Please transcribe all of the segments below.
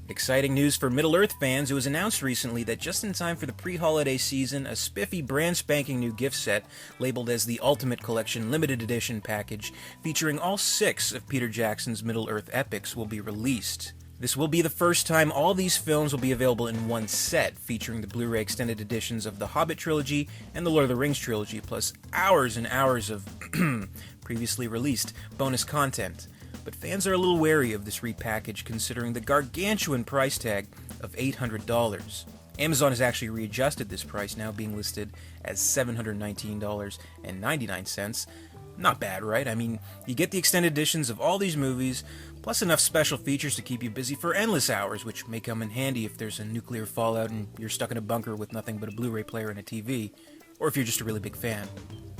Exciting news for Middle-earth fans. It was announced recently that just in time for the pre-holiday season, a spiffy, brand-spanking new gift set, labeled as the Ultimate Collection Limited Edition package, featuring all 6 of Peter Jackson's Middle-earth epics, will be released. This will be the first time all these films will be available in one set, featuring the Blu-ray extended editions of the Hobbit Trilogy and the Lord of the Rings Trilogy, plus hours and hours of previously released bonus content. But fans are a little wary of this repackage considering the gargantuan price tag of $800. Amazon has actually readjusted this price, now being listed as $719.99. Not bad, right? I mean, you get the extended editions of all these movies, plus enough special features to keep you busy for endless hours, which may come in handy if there's a nuclear fallout and you're stuck in a bunker with nothing but a Blu-ray player and a TV, or if you're just a really big fan.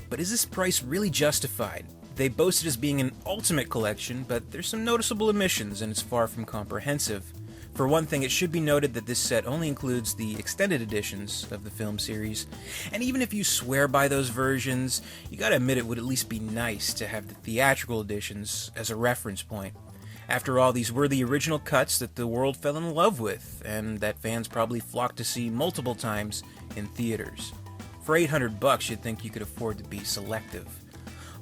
But is this price really justified? They boast it as being an ultimate collection, but there's some noticeable omissions and it's far from comprehensive. For one thing, it should be noted that this set only includes the extended editions of the film series, and even if you swear by those versions, you gotta admit it would at least be nice to have the theatrical editions as a reference point. After all, these were the original cuts that the world fell in love with, and that fans probably flocked to see multiple times in theaters. For $800, you'd think you could afford to be selective.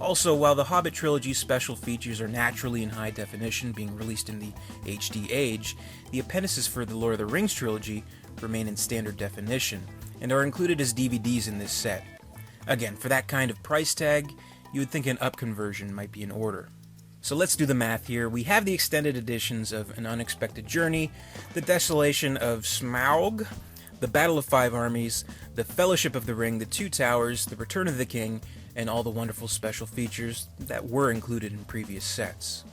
Also, while the Hobbit Trilogy special features are naturally in high definition, being released in the HD age, the appendices for the Lord of the Rings Trilogy remain in standard definition, and are included as DVDs in this set. Again, for that kind of price tag, you would think an upconversion might be in order. So let's do the math here. We have the extended editions of An Unexpected Journey, The Desolation of Smaug, The Battle of Five Armies, The Fellowship of the Ring, The Two Towers, The Return of the King, and all the wonderful special features that were included in previous sets.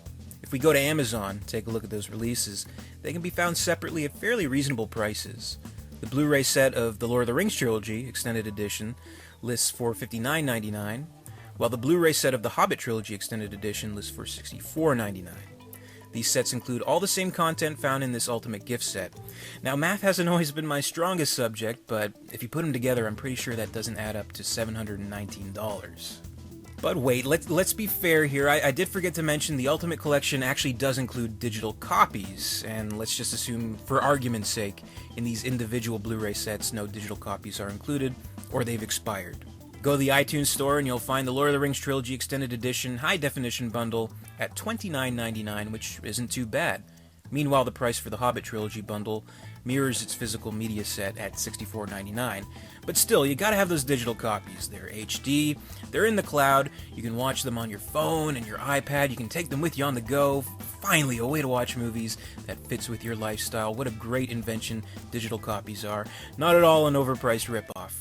If we go to Amazon, take a look at those releases, they can be found separately at fairly reasonable prices. The Blu-ray set of the Lord of the Rings Trilogy Extended Edition lists for $59.99, while the Blu-ray set of the Hobbit Trilogy Extended Edition lists for $64.99. These sets include all the same content found in this ultimate gift set. Now, math hasn't always been my strongest subject, but if you put them together, I'm pretty sure that doesn't add up to $719. But wait, let's be fair here. I did forget to mention the Ultimate Collection actually does include digital copies, and let's just assume, for argument's sake, in these individual Blu-ray sets, no digital copies are included, or they've expired. Go to the iTunes store and you'll find the Lord of the Rings Trilogy Extended Edition High Definition Bundle at $29.99, which isn't too bad. Meanwhile, the price for the Hobbit Trilogy Bundle mirrors its physical media set at $64.99. But still, you gotta have those digital copies. They're HD, they're in the cloud, you can watch them on your phone and your iPad, you can take them with you on the go. Finally, a way to watch movies that fits with your lifestyle. What a great invention digital copies are. Not at all an overpriced ripoff.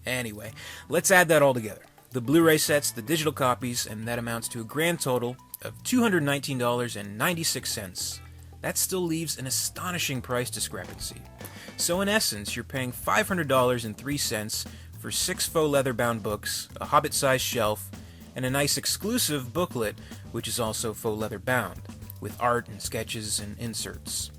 Anyway, let's add that all together. The Blu-ray sets, the digital copies, and that amounts to a grand total of $219.96. That still leaves an astonishing price discrepancy. So in essence, you're paying $500.03 for 6 faux leather-bound books, a Hobbit-sized shelf, and a nice exclusive booklet, which is also faux leather-bound, with art and sketches and inserts.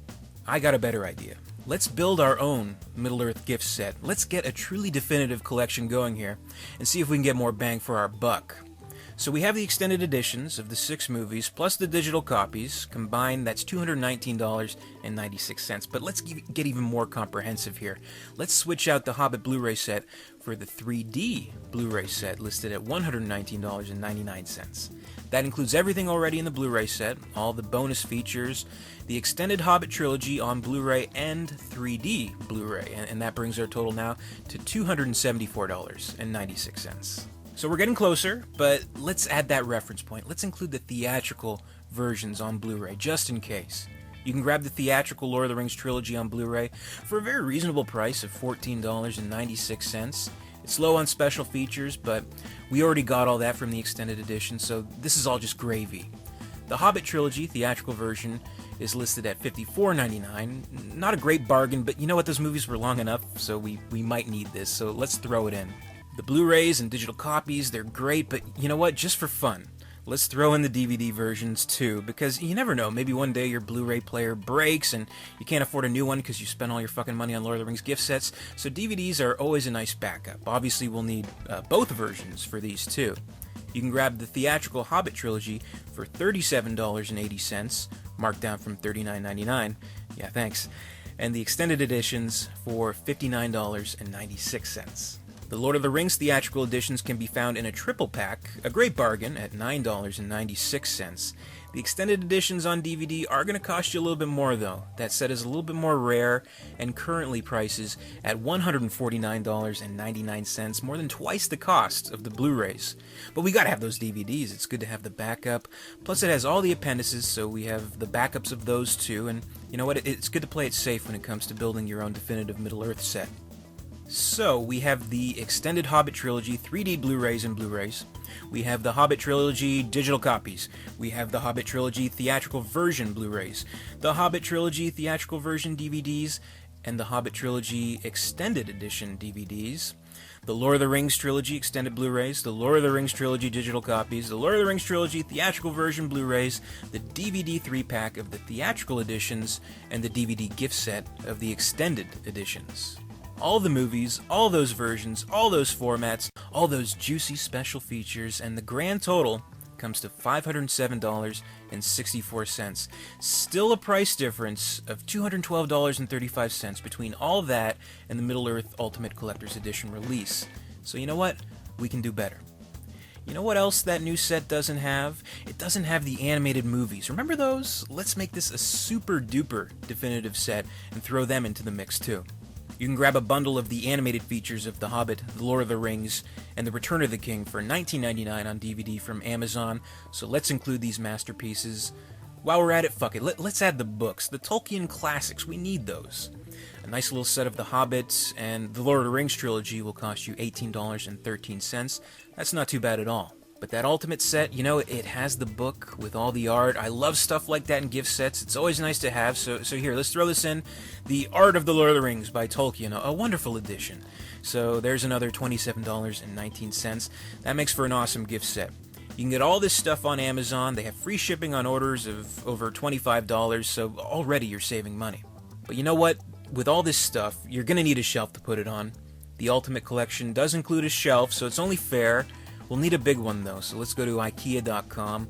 I got a better idea. Let's build our own Middle-earth gift set. Let's get a truly definitive collection going here, and see if we can get more bang for our buck. So we have the extended editions of the 6 movies, plus the digital copies. Combined, that's $219.96. But let's get even more comprehensive here. Let's switch out the Hobbit Blu-ray set for the 3D Blu-ray set, listed at $119.99. That includes everything already in the Blu-ray set, all the bonus features, the extended Hobbit Trilogy on Blu-ray and 3D Blu-ray, and that brings our total now to $274.96. So we're getting closer, but let's add that reference point. Let's include the theatrical versions on Blu-ray, just in case. You can grab the theatrical Lord of the Rings Trilogy on Blu-ray for a very reasonable price of $14.96. It's low on special features, but we already got all that from the extended edition, so this is all just gravy. The Hobbit Trilogy theatrical version is listed at $54.99. Not a great bargain, but you know what, those movies were long enough, so we might need this, so let's throw it in. The Blu-rays and digital copies, they're great, but you know what, just for fun, let's throw in the DVD versions too, because you never know, maybe one day your Blu-ray player breaks and you can't afford a new one because you spent all your fucking money on Lord of the Rings gift sets, so DVDs are always a nice backup. Obviously we'll need both versions for these too. You can grab the theatrical Hobbit Trilogy for $37.80, marked down from $39.99. Yeah, thanks. And the extended editions for $59.96. The Lord of the Rings theatrical editions can be found in a triple pack, a great bargain at $9.96. The extended editions on DVD are going to cost you a little bit more though. That set is a little bit more rare and currently prices at $149.99, more than twice the cost of the Blu-rays. But we gotta have those DVDs, it's good to have the backup. Plus it has all the appendices, so we have the backups of those too, and you know what, it's good to play it safe when it comes to building your own definitive Middle-earth set. So, we have the extended Hobbit Trilogy 3D Blu-rays and Blu-rays. We have the Hobbit Trilogy digital copies. We have the Hobbit Trilogy theatrical version Blu-rays. The Hobbit Trilogy theatrical version DVDs. And the Hobbit Trilogy extended edition DVDs. The Lord of the Rings Trilogy extended Blu-rays. The Lord of the Rings Trilogy digital copies. The Lord of the Rings Trilogy theatrical version Blu-rays. The DVD 3-pack of the theatrical editions. And the DVD gift set of the extended editions. All the movies, all those versions, all those formats, all those juicy special features, and the grand total comes to $507.64. Still a price difference of $212.35 between all that and the Middle-earth Ultimate Collector's Edition release. So you know what? We can do better. You know what else that new set doesn't have? It doesn't have the animated movies. Remember those? Let's make this a super duper definitive set and throw them into the mix too. You can grab a bundle of the animated features of The Hobbit, The Lord of the Rings, and The Return of the King for $19.99 on DVD from Amazon, so let's include these masterpieces. While we're at it, fuck it, let's add the books, the Tolkien classics, we need those. A nice little set of The Hobbit and The Lord of the Rings trilogy will cost you $18.13. That's not too bad at all. But that ultimate set, you know, it has the book with all the art. I love stuff like that in gift sets. It's always nice to have. So here, let's throw this in. The Art of the Lord of the Rings by Tolkien, a wonderful edition. So there's another $27.19. That makes for an awesome gift set. You can get all this stuff on Amazon. They have free shipping on orders of over $25, so already you're saving money. But you know what? With all this stuff, you're going to need a shelf to put it on. The Ultimate Collection does include a shelf, so it's only fair. We'll need a big one though, so let's go to IKEA.com.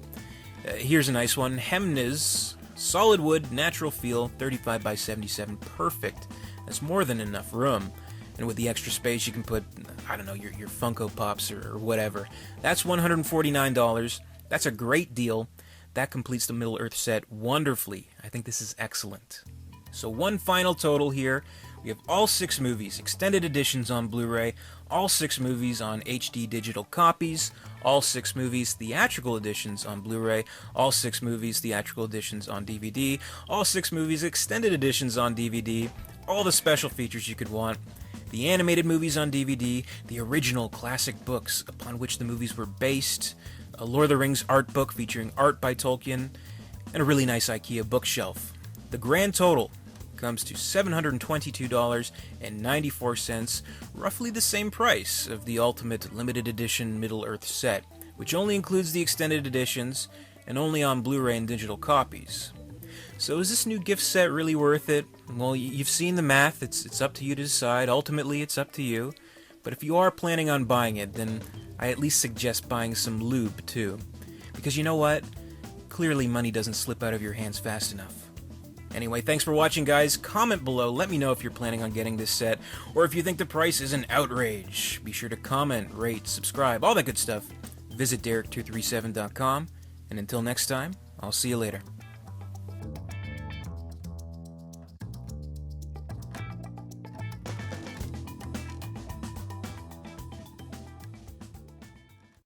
Here's a nice one. Hemnes, solid wood, natural feel, 35 by 77, perfect. That's more than enough room. And with the extra space you can put, I don't know, your Funko Pops or whatever. That's $149. That's a great deal. That completes the Middle-earth set wonderfully. I think this is excellent. So one final total here. We have all 6 movies, extended editions on Blu-ray, all 6 movies on HD digital copies, all 6 movies theatrical editions on Blu-ray, all 6 movies theatrical editions on DVD, all 6 movies extended editions on DVD, all the special features you could want, the animated movies on DVD, the original classic books upon which the movies were based, a Lord of the Rings art book featuring art by Tolkien, and a really nice IKEA bookshelf. The grand total comes to $722.94, roughly the same price of the Ultimate Limited Edition Middle-earth set, which only includes the extended editions and only on Blu-ray and digital copies. So is this new gift set really worth it? Well, you've seen the math, it's up to you to decide. Ultimately, it's up to you. But if you are planning on buying it, then I at least suggest buying some lube too. Because you know what? Clearly money doesn't slip out of your hands fast enough. Anyway, thanks for watching, guys. Comment below, let me know if you're planning on getting this set, or if you think the price is an outrage. Be sure to comment, rate, subscribe, all that good stuff. Visit Derek237.com, and until next time, I'll see you later.